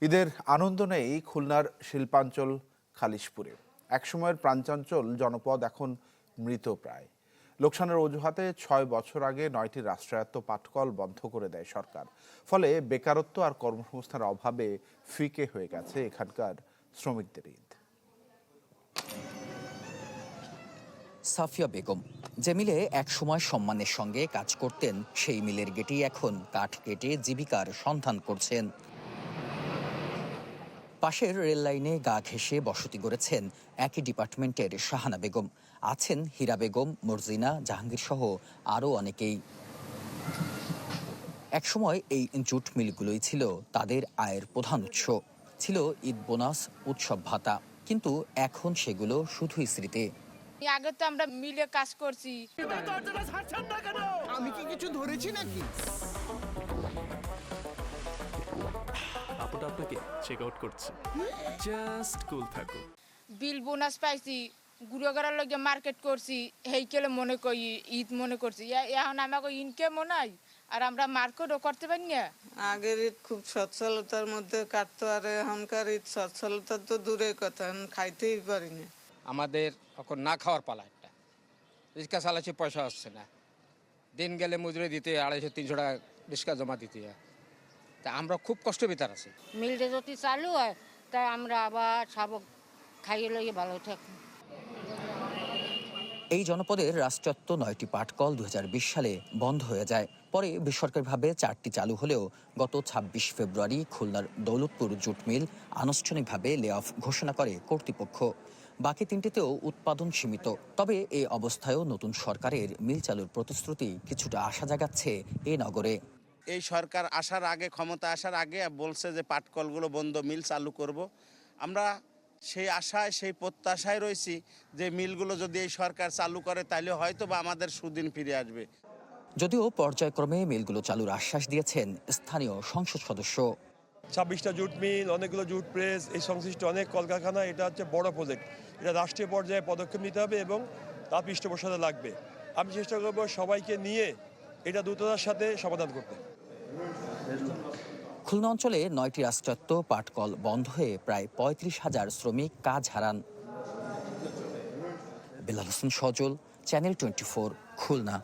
ঈদের আনন্দ নেই খুলনার শিল্পাঞ্চল খালিশপুরে। একসময়ের প্রাণচাঞ্চল জনপদ এখন মৃতপ্রায়। লোকসানের অজুহাতে ৬ বছর আগে ৯টি রাষ্ট্রায়ত্ত পাটকল বন্ধ করে দেয় সরকার। ফলে বেকারত্ব আর কর্মসংস্থানের অভাবে ফিকে হয়ে গেছে এখানকার শ্রমিকদের ঈদ। সাফিয়া বেগম যে মিলে একসময় সম্মানের সঙ্গে কাজ করতেন, সেই মিলের গেটেই এখন কাঠ কেটে জীবিকার সন্ধান করছেন। পাশের রেল লাইনে গা ঘেঁষে বসতি গড়েছেন একই ডিপার্টমেন্টের শাহানা বেগম, আছেন হীরা বেগম, মর্জিনা, জাহাঙ্গীর সহ আরও অনেকেই। একসময় এই জুট মিলগুলোই ছিল তাদের আয়ের প্রধান উৎস, ছিল ঈদ বোনাস, উৎসব ভাতা। কিন্তু এখন সেগুলো শুধুই স্মৃতি। আগে তো আমরা মিলে কাজ করছি। আমি কি কিছু ধরেছি নাকি? আপুটা আপনাকে চেক আউট করছে, জাস্ট কুল থাকো। বিল বোনাস পাইছি, গুঁড়ো করার লগে মার্কেট করছি, হেইকেলে মনে করি ঈদ মনে করছি। এখন আমাকে ইনকাম মনে হয় আর আমরা মার্কেটও করতে পারি না। আগের ঈদ খুব সচ্ছলতার মধ্যে কাটতো, আর এখনকার ঈদ সচ্ছলতা তো দূরের কথা, খাইতেই পারি না। আমাদের এখন না খাওয়ার পালা একটা, রিক্সা চালাচ্ছি, পয়সা আসছে না, দিন গেলে মজুরি দিতে 250-300 টাকা রিক্সা জমা দিতে হয়। তা আমরা খুব কষ্ট ভিতর আছি। মিলটা যদি চালু হয় তাই আমরা আবার সাবক খাইয়ে লইয়ে ভালো থাকি। এই জনপদের রাষ্ট্রায়ত্ত 9টি পাটকল 2020 সালে বন্ধ হয়ে যায়। পরে বেসরকারিভাবে 4টি চালু হলেও গত 26 ফেব্রুয়ারি খুলনার দৌলতপুর জুট মিল আনুষ্ঠানিকভাবে লে অফ ঘোষণা করে কর্তৃপক্ষ। বাকি 3টিতেও উৎপাদন সীমিত। তবে এই অবস্থায়ও নতুন সরকারের মিল চালুর প্রতিশ্রুতি কিছুটা আশা জাগাচ্ছে এ নগরে। এই সরকার আসার আগে, ক্ষমতা আসার আগে বলছে যে পাটকলগুলো বন্ধ, মিল চালু করব। আমরা সেই আশায়, সেই প্রত্যাশায় রয়েছি যে মিলগুলো যদি এই সরকার চালু করে তাহলে হয়তো বা আমাদের সুদিন ফিরে আসবে। যদিও পর্যায়ক্রমে মিলগুলো চালুর আশ্বাস দিয়েছেন স্থানীয় সংসদ সদস্য। 26টা জুট মিল, অনেকগুলো জুট প্রেস, এই সংশ্লিষ্ট অনেক কলকারখানা, এটা হচ্ছে বড় প্রজেক্ট। এটা রাষ্ট্রীয় পর্যায়ে পদক্ষেপ নিতে হবে এবং তার পৃষ্ঠপোষকতা লাগবে। আমি চেষ্টা করব সবাইকে নিয়ে এটা দ্রুততার সাথে সমাধান করতে। খুলনা অঞ্চলে 9টি রাষ্ট্রায়ত্ত পাটকল বন্ধ হয়ে প্রায় 35,000 শ্রমিক কাজ হারান। বেলাল হোসেন সজল, চ্যানেল 24, খুলনা।